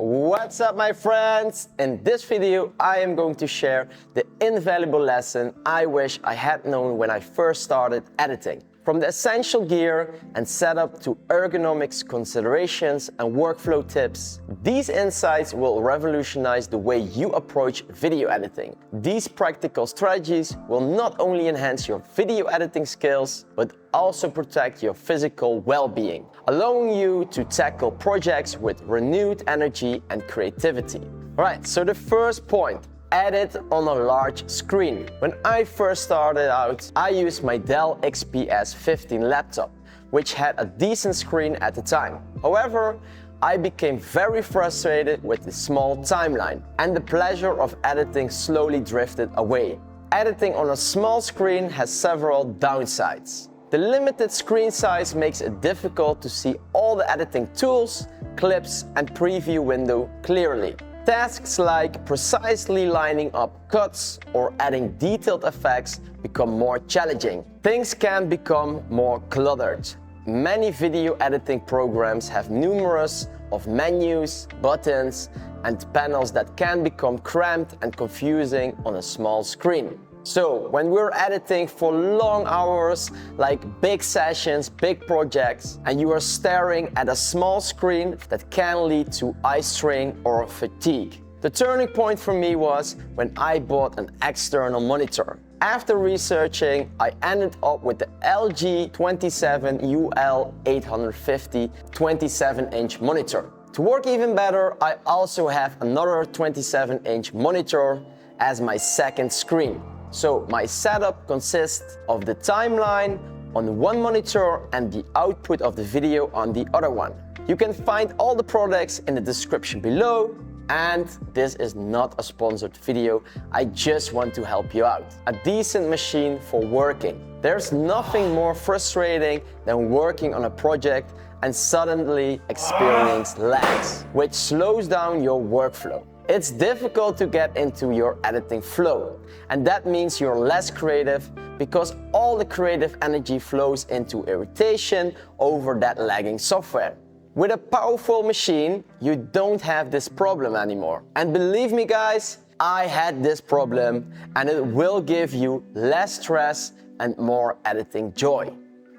What's up, my friends? In this video, I am going to share the invaluable lesson I wish I had known when I first started editing. From the essential gear and setup to ergonomics considerations and workflow tips, these insights will revolutionize the way you approach video editing. These practical strategies will not only enhance your video editing skills, but also protect your physical well-being, allowing you to tackle projects with renewed energy and creativity. Alright, so the first point. Edit on a large screen. When I first started out, I used my Dell XPS 15 laptop, which had a decent screen at the time. However, I became very frustrated with the small timeline, and the pleasure of editing slowly drifted away. Editing on a small screen has several downsides. The limited screen size makes it difficult to see all the editing tools, clips, and preview window clearly. Tasks like precisely lining up cuts or adding detailed effects become more challenging. Things can become more cluttered. Many video editing programs have numerous of menus, buttons, and panels that can become cramped and confusing on a small screen. So, when we're editing for long hours, like big sessions, big projects, and you are staring at a small screen, that can lead to eye strain or fatigue. The turning point for me was when I bought an external monitor. After researching, I ended up with the LG 27UL850 27-inch monitor. To work even better, I also have another 27-inch monitor as my second screen. So my setup consists of the timeline on one monitor and the output of the video on the other one. You can find all the products in the description below, and this is not a sponsored video, I just want to help you out. A decent machine for working. There's nothing more frustrating than working on a project and suddenly experience lags, which slows down your workflow. It's difficult to get into your editing flow, and that means you're less creative because all the creative energy flows into irritation over that lagging software. With a powerful machine, you don't have this problem anymore. And believe me guys, I had this problem, and it will give you less stress and more editing joy.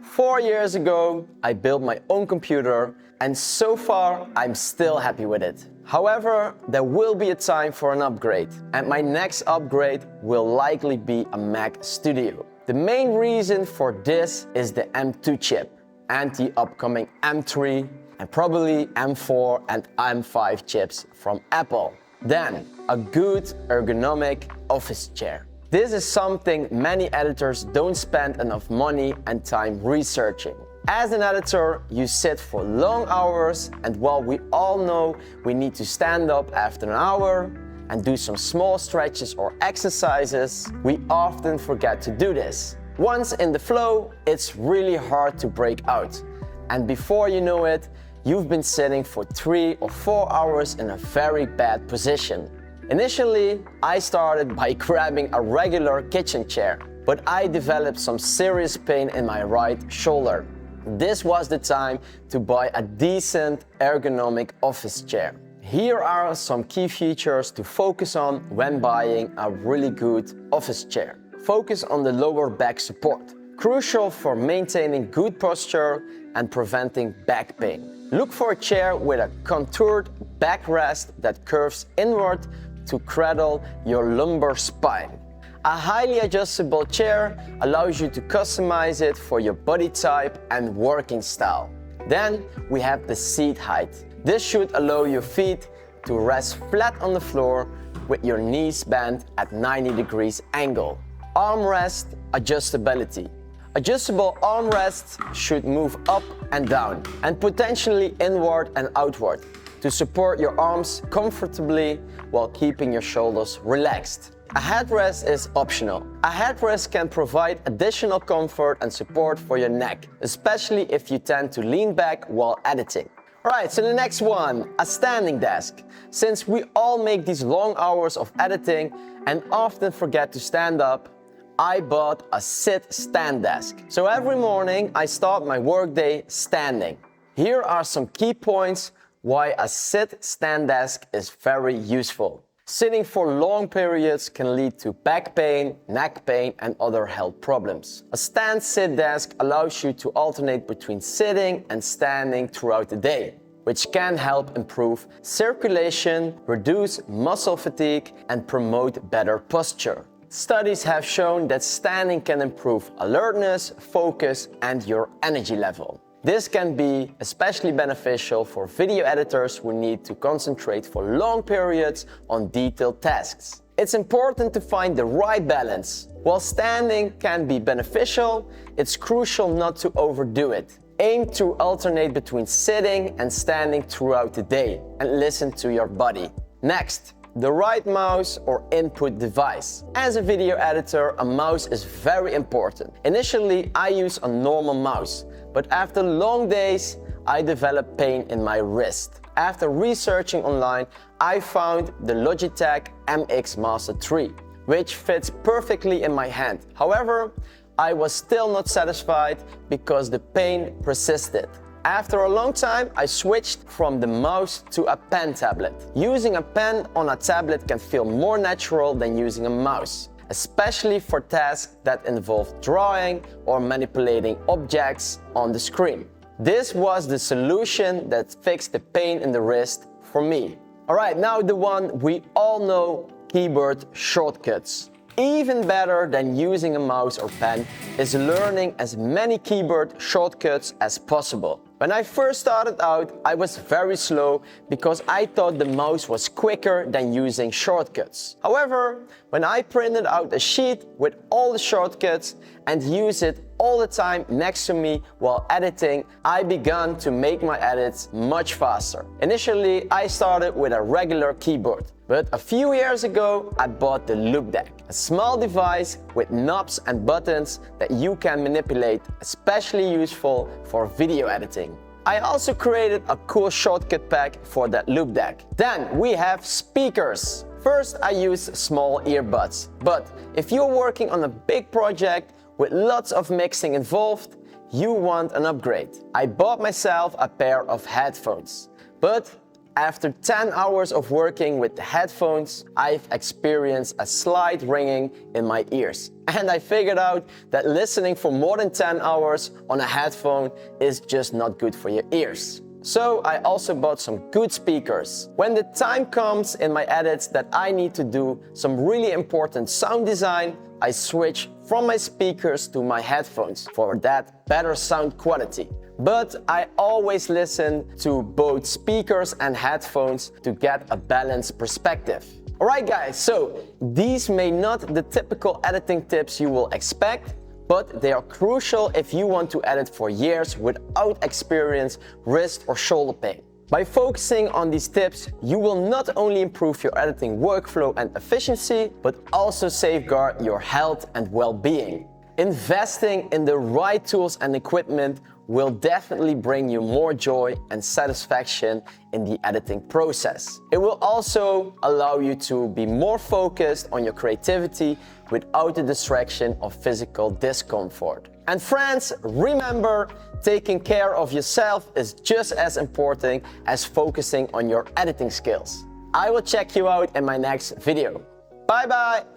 4 years ago, I built my own computer, and so far, I'm still happy with it. However, there will be a time for an upgrade, and my next upgrade will likely be a Mac Studio. The main reason for this is the M2 chip, and the upcoming M3, and probably M4 and M5 chips from Apple. Then, a good ergonomic office chair. This is something many editors don't spend enough money and time researching. As an editor, you sit for long hours, and while we all know we need to stand up after an hour and do some small stretches or exercises, we often forget to do this. Once in the flow, it's really hard to break out. And before you know it, you've been sitting for 3 or 4 hours in a very bad position. Initially, I started by grabbing a regular kitchen chair, but I developed some serious pain in my right shoulder. This was the time to buy a decent ergonomic office chair. Here are some key features to focus on when buying a really good office chair. Focus on the lower back support, crucial for maintaining good posture and preventing back pain. Look for a chair with a contoured backrest that curves inward to cradle your lumbar spine. A highly adjustable chair allows you to customize it for your body type and working style. Then we have the seat height. This should allow your feet to rest flat on the floor with your knees bent at 90 degrees angle. Armrest adjustability. Adjustable armrests should move up and down, and potentially inward and outward, to support your arms comfortably while keeping your shoulders relaxed. A headrest is optional. A headrest can provide additional comfort and support for your neck, especially if you tend to lean back while editing. Alright, so the next one, a standing desk. Since we all make these long hours of editing and often forget to stand up, I bought a sit-stand desk. So every morning I start my workday standing. Here are some key points why a sit-stand desk is very useful. Sitting for long periods can lead to back pain, neck pain, and other health problems. A stand-sit desk allows you to alternate between sitting and standing throughout the day, which can help improve circulation, reduce muscle fatigue, and promote better posture. Studies have shown that standing can improve alertness, focus, and your energy level. This can be especially beneficial for video editors who need to concentrate for long periods on detailed tasks. It's important to find the right balance. While standing can be beneficial, it's crucial not to overdo it. Aim to alternate between sitting and standing throughout the day and listen to your body. Next, the right mouse or input device. As a video editor, a mouse is very important. Initially, I use a normal mouse, but after long days, I developed pain in my wrist. After researching online, I found the Logitech MX Master 3, which fits perfectly in my hand. However, I was still not satisfied because the pain persisted. After a long time, I switched from the mouse to a pen tablet. Using a pen on a tablet can feel more natural than using a mouse, especially for tasks that involve drawing or manipulating objects on the screen. This was the solution that fixed the pain in the wrist for me. Alright, now the one we all know, keyboard shortcuts. Even better than using a mouse or pen is learning as many keyboard shortcuts as possible. When I first started out, I was very slow because I thought the mouse was quicker than using shortcuts. However, when I printed out a sheet with all the shortcuts and used it all the time next to me while editing, I began to make my edits much faster. Initially, I started with a regular keyboard, but a few years ago, I bought the Loop Deck, a small device with knobs and buttons that you can manipulate, especially useful for video editing. I also created a cool shortcut pack for that Loop Deck. Then we have speakers. First, I used small earbuds, but if you're working on a big project with lots of mixing involved, you want an upgrade. I bought myself a pair of headphones, but after 10 hours of working with the headphones, I've experienced a slight ringing in my ears. And I figured out that listening for more than 10 hours on a headphone is just not good for your ears. So I also bought some good speakers. When the time comes in my edits that I need to do some really important sound design, I switch from my speakers to my headphones for that better sound quality. But I always listen to both speakers and headphones to get a balanced perspective. Alright guys, so these may not be the typical editing tips you will expect, but they are crucial if you want to edit for years without experience wrist or shoulder pain. By focusing on these tips, you will not only improve your editing workflow and efficiency, but also safeguard your health and well-being. Investing in the right tools and equipment will definitely bring you more joy and satisfaction in the editing process. It will also allow you to be more focused on your creativity without the distraction of physical discomfort. And friends, remember, taking care of yourself is just as important as focusing on your editing skills. I will check you out in my next video. Bye bye!